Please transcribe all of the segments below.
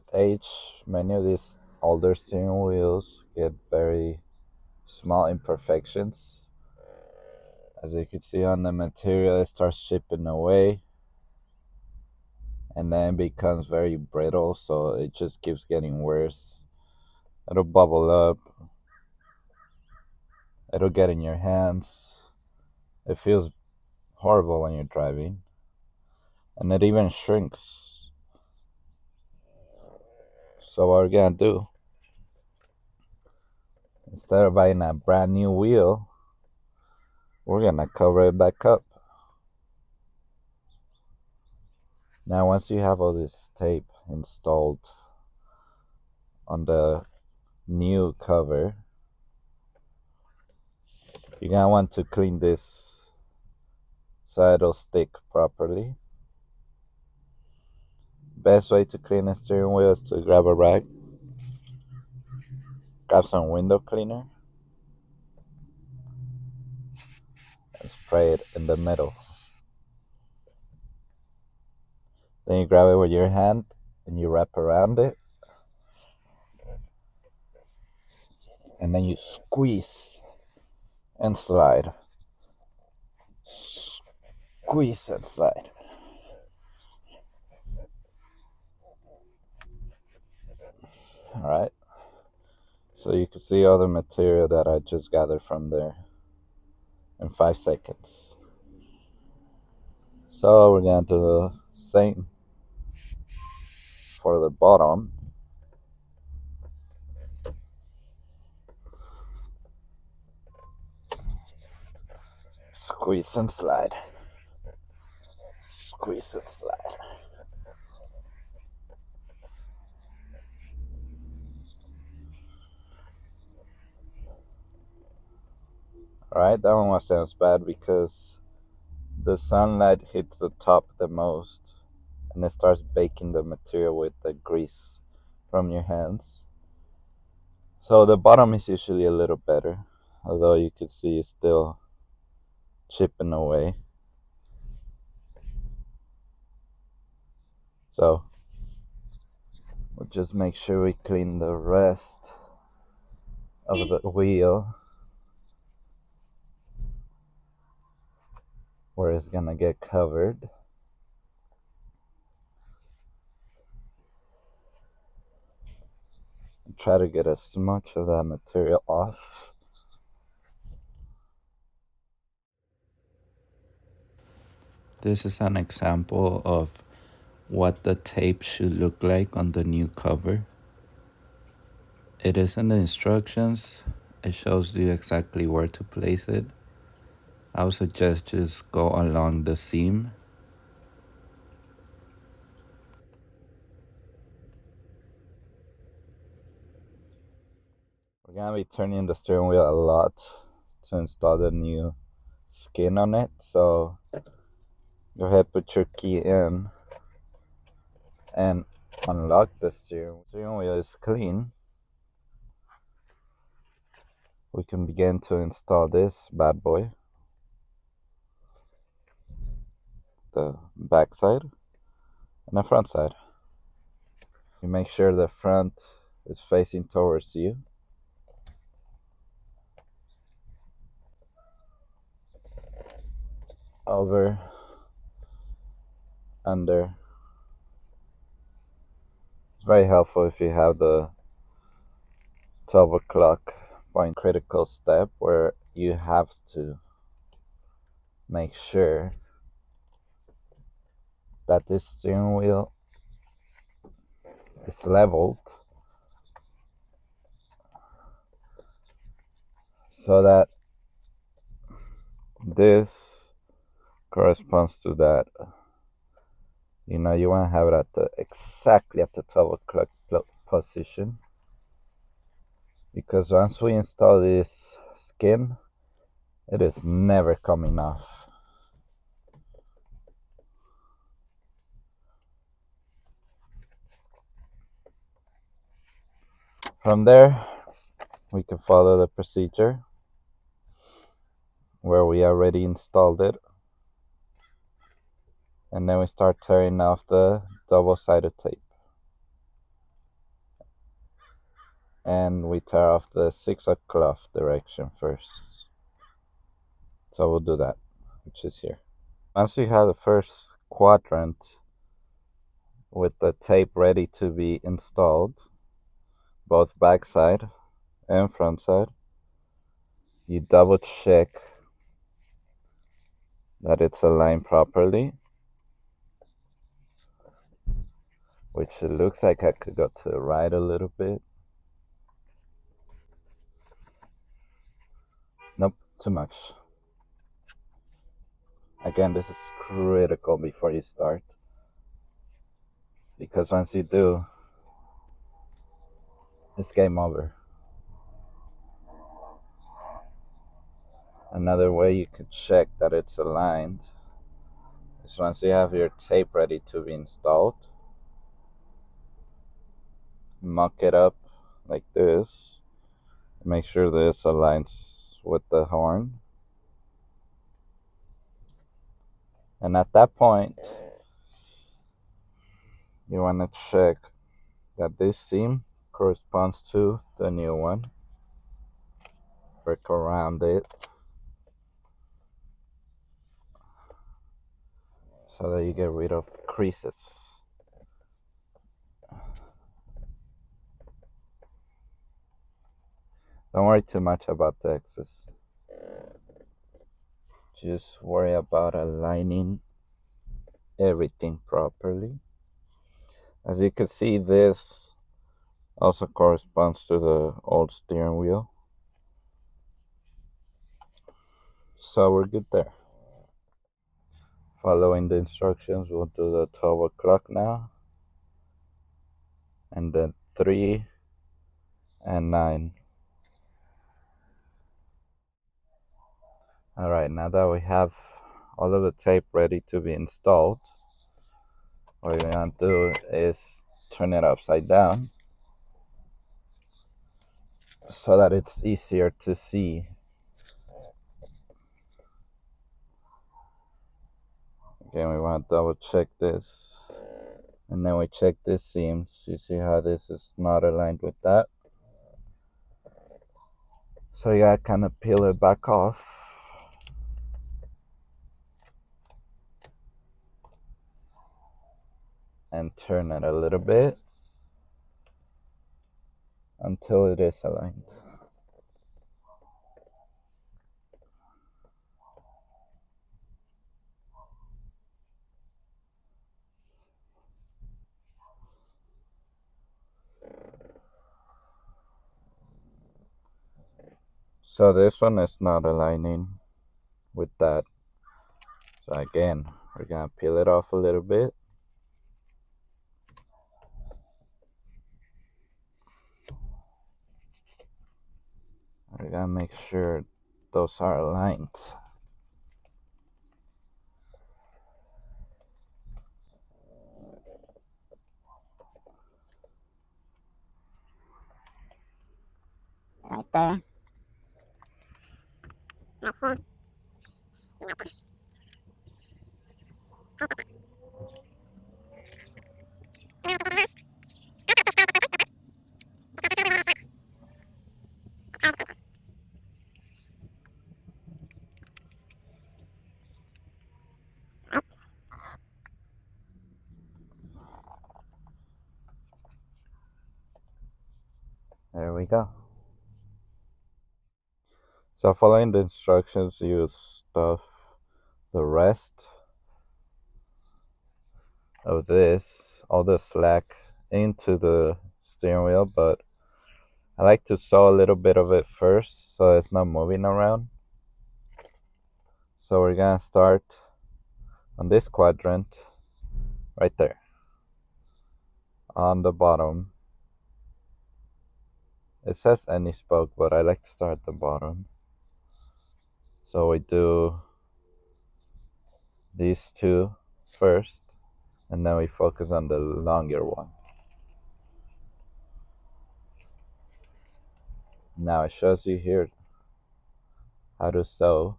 with age, many of these older steering wheels get very small imperfections. As you can see on the material, it starts chipping away and then becomes very brittle, so it just keeps getting worse. It'll bubble up, it'll get in your hands. It feels horrible when you're driving, and it even shrinks. So, what we're gonna do, instead of buying a brand new wheel, we're gonna cover it back up. Now, once you have all this tape installed on the new cover, you're gonna want to clean this so it'll stick properly. Best way to clean a steering wheel is to grab a rag, grab some window cleaner, and spray it in the middle. Then you grab it with your hand and you wrap around it, and then you squeeze and slide. Squeeze and slide. Alright, so you can see all the material that I just gathered from there in 5 seconds. So we're gonna do the same for the bottom. Squeeze and slide. Squeeze and slide. Alright, that one wasn't as bad because the sunlight hits the top the most and it starts baking the material with the grease from your hands. So the bottom is usually a little better, although you can see it's still chipping away. So we'll just make sure we clean the rest of the wheel where it's gonna get covered. And try to get as much of that material off. This is an example of what the tape should look like on the new cover. It is in the instructions. It shows you exactly where to place it. I would suggest just go along the seam. We're gonna be turning the steering wheel a lot to install the new skin on it. So go ahead, put your key in and unlock the steering wheel. Is clean. We can begin to install this bad boy. The back side and the front side. You make sure the front is facing towards you. Over, under. It's very helpful if you have the 12 o'clock point critical step where you have to make sure that this steering wheel is leveled so that this corresponds to that. You know, you want to have it at exactly at the 12 o'clock position, because once we install this skin, it is never coming off. From there, we can follow the procedure where we already installed it, and then we start tearing off the double-sided tape. and we tear off the 6 o'clock direction first. So we'll do that, which is here. Once you have the first quadrant with the tape ready to be installed, both backside and front side, you double check that it's aligned properly, which it looks like I could go to the right a little bit. Nope, too much. Again, this is critical before you start, because once you do, it's game over. Another way you could check that it's aligned is once you have your tape ready to be installed, muck it up like this. Make sure this aligns with the horn. And at that point, you want to check that this seam corresponds to the new one. Work around it so that you get rid of creases. Don't worry too much about the excess. Just worry about aligning everything properly. As you can see, this also corresponds to the old steering wheel. So we're good there. Following the instructions, we'll do the 12 o'clock now, and then 3 and 9. Alright, now that we have all of the tape ready to be installed, what we're going to do is turn it upside down so that it's easier to see. Again, we want to double check this, and then we check this seams. You see how this is not aligned with that? So you gotta kind of peel it back off. And turn it a little bit until it is aligned. So this one is not aligning with that. So again, we're gonna peel it off a little bit. We're gonna make sure those are aligned. Right there. There we go. So following the instructions, you stuff the rest of this, all the slack, into the steering wheel, but I like to sew a little bit of it first so it's not moving around. So we're gonna start on this quadrant right there on the bottom. It says any spoke, but I like to start at the bottom. So we do these two first, and then we focus on the longer one. Now it shows you here how to sew.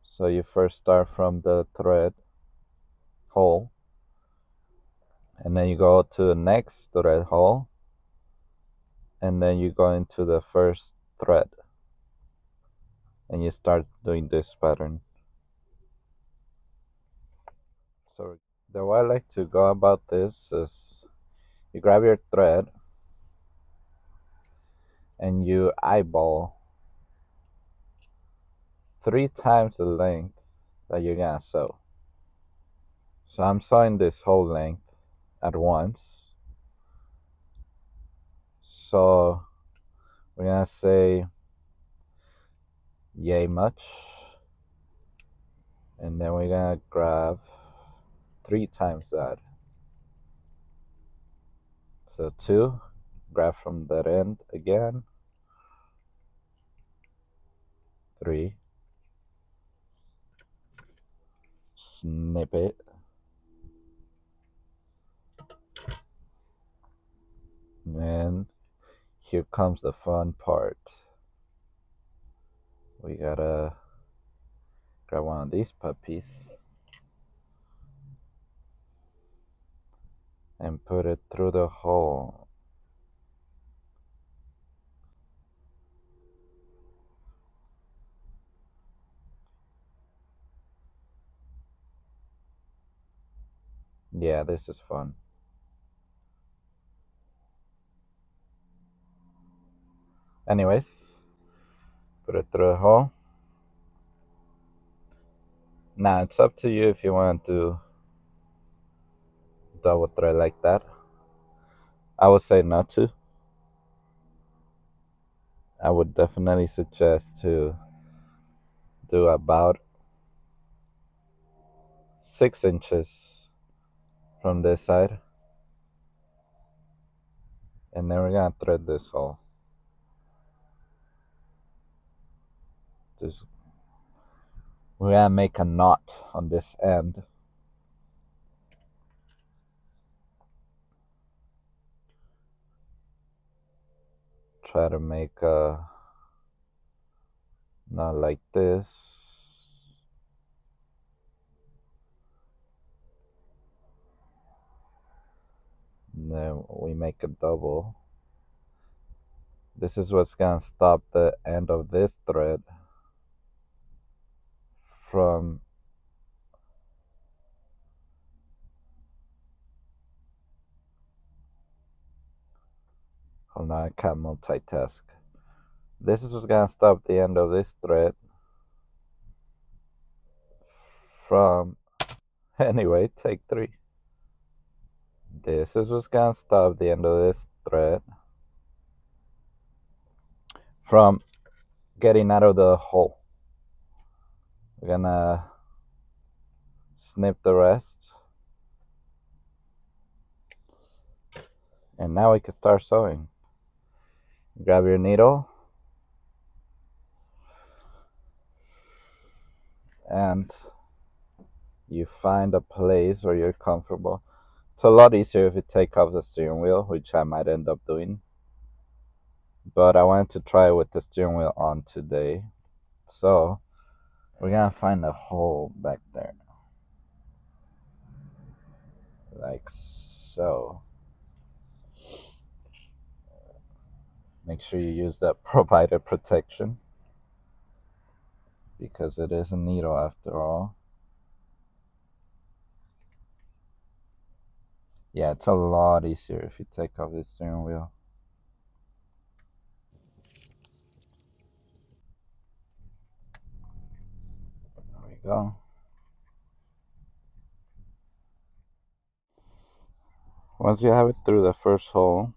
So you first start from the thread hole, and then you go to the next thread hole, and then you go into the first thread and you start doing this pattern. So the way I like to go about this is you grab your thread and you eyeball 3 times the length that you're gonna sew. So I'm sewing this whole length at once. So we're gonna say yay much, and then we're gonna grab 3 times that. So 2, grab from that end again, 3, snip it, and here comes the fun part. We gotta grab one of these puppies and put it through the hole. Yeah, this is fun. Anyways, put it through the hole. Now it's up to you if you want to double thread like that. I would say not to. I would definitely suggest to do about 6 inches from this side, and then we're gonna thread this hole. Just we're gonna make a knot on this end. Try to make a knot like this. And then we make a double. This is what's gonna stop the end of this thread from hold on, I can't multitask. This is what's gonna stop the end of this thread from anyway, take 3. This is what's gonna stop the end of this thread from getting out of the hole. We're gonna snip the rest, and now we can start sewing. Grab your needle and you find a place where you're comfortable. It's a lot easier if you take off the steering wheel, which I might end up doing, but I wanted to try with the steering wheel on today. So we're gonna find a hole back there, like so. Make sure you use that provided protection because it is a needle after all. Yeah, it's a lot easier if you take off the steering wheel. There we go. Once you have it through the first hole,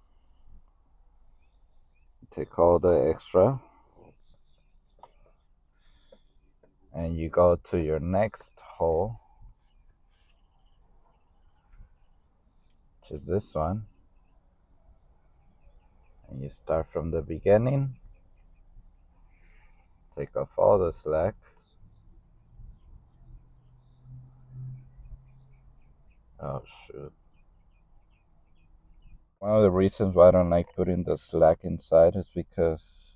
take all the extra and you go to your next hole, which is this one, and you start from the beginning, take off all the slack. Oh shoot. One of the reasons why I don't like putting the slack inside is because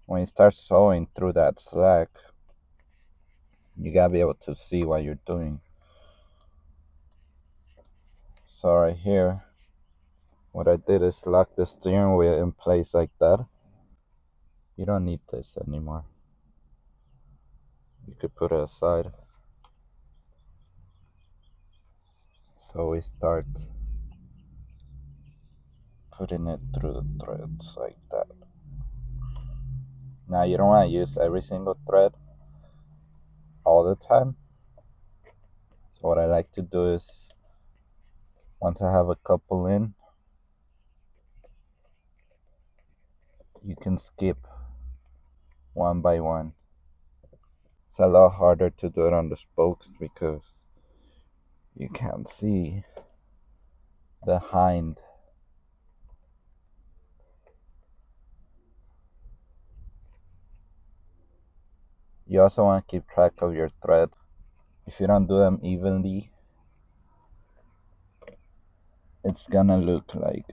when you start sewing through that slack, you gotta be able to see what you're doing. So right here, What I did is lock the steering wheel in place like that. You don't need this anymore. You could put it aside. So we start putting it through the threads like that. Now you don't want to use every single thread all the time. So what I like to do is once I have a couple in, you can skip one by one. It's a lot harder to do it on the spokes because you can't see the hind. You also want to keep track of your threads. If you don't do them evenly, it's gonna look like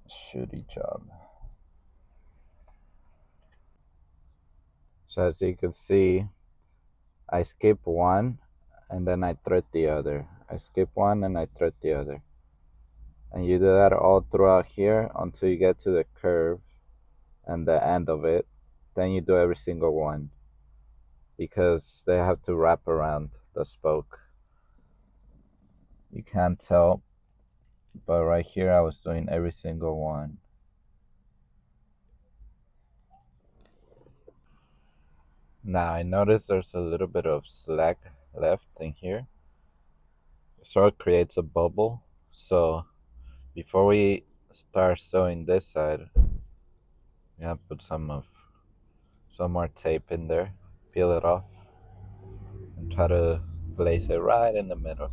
a shitty job. So as you can see, I skip one and then I thread the other. I skip one and I thread the other. And you do that all throughout here until you get to the curve and the end of it. Then you do every single one because they have to wrap around the spoke. You can't tell, but right here I was doing every single one. Now I notice there's a little bit of slack left in here. So it creates a bubble. So before we start sewing this side, we have to put some more tape in there, peel it off, and try to place it right in the middle.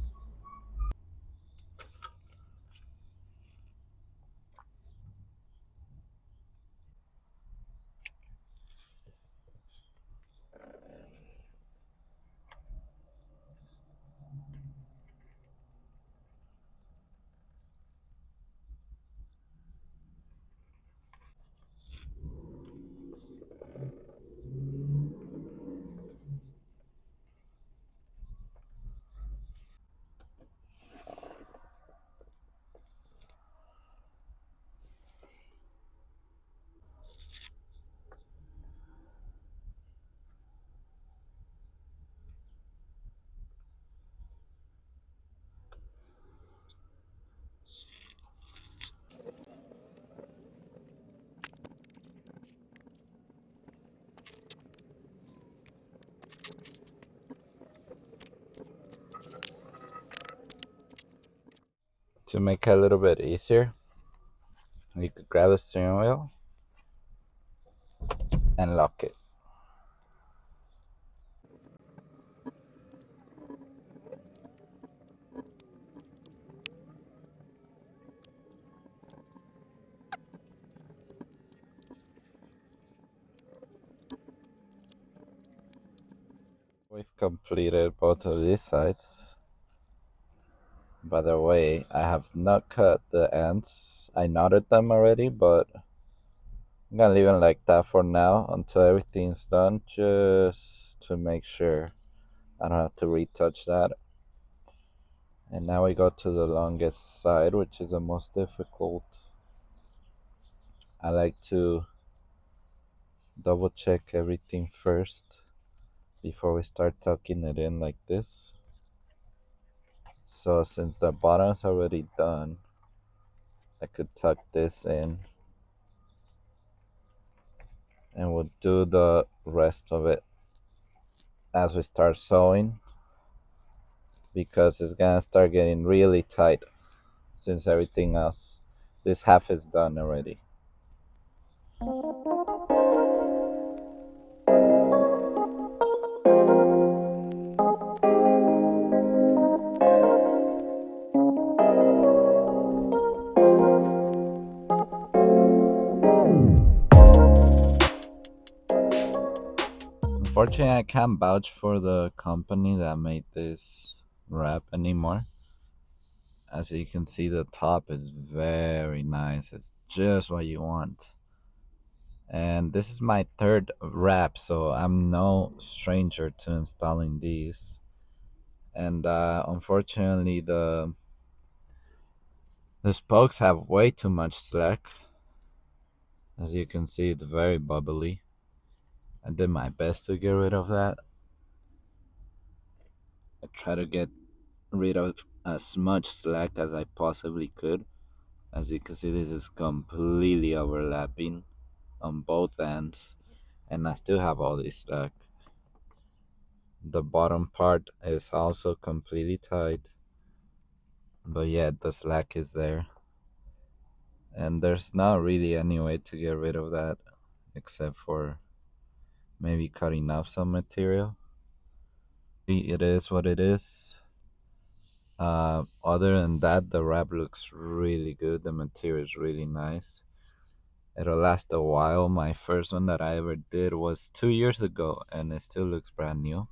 To make it a little bit easier, you could grab a steering wheel and lock it. We've completed both of these sides. By the way, I have not cut the ends. I knotted them already, but I'm gonna leave it like that for now until everything's done, just to make sure I don't have to retouch that. And now we go to the longest side, which is the most difficult. I like to double check everything first before we start tucking it in like this. So since the bottom's already done, I could tuck this in and we'll do the rest of it as we start sewing because it's gonna start getting really tight since everything else, this half is done already. Unfortunately, I can't vouch for the company that made this wrap anymore. As you can see, the top is very nice. It's just what you want. And this is my third wrap, so I'm no stranger to installing these. And unfortunately, the The spokes have way too much slack. As you can see, it's very bubbly. I did my best to get rid of that. I try to get rid of as much slack as I possibly could. As you can see, this is completely overlapping on both ends, and I still have all this slack. The bottom part is also completely tight, but yet the slack is there. And there's not really any way to get rid of that except for maybe cutting off some material. It is what it is. Other than that, the wrap looks really good. The material is really nice. It'll last a while. My first one that I ever did was 2 years ago, and it still looks brand new.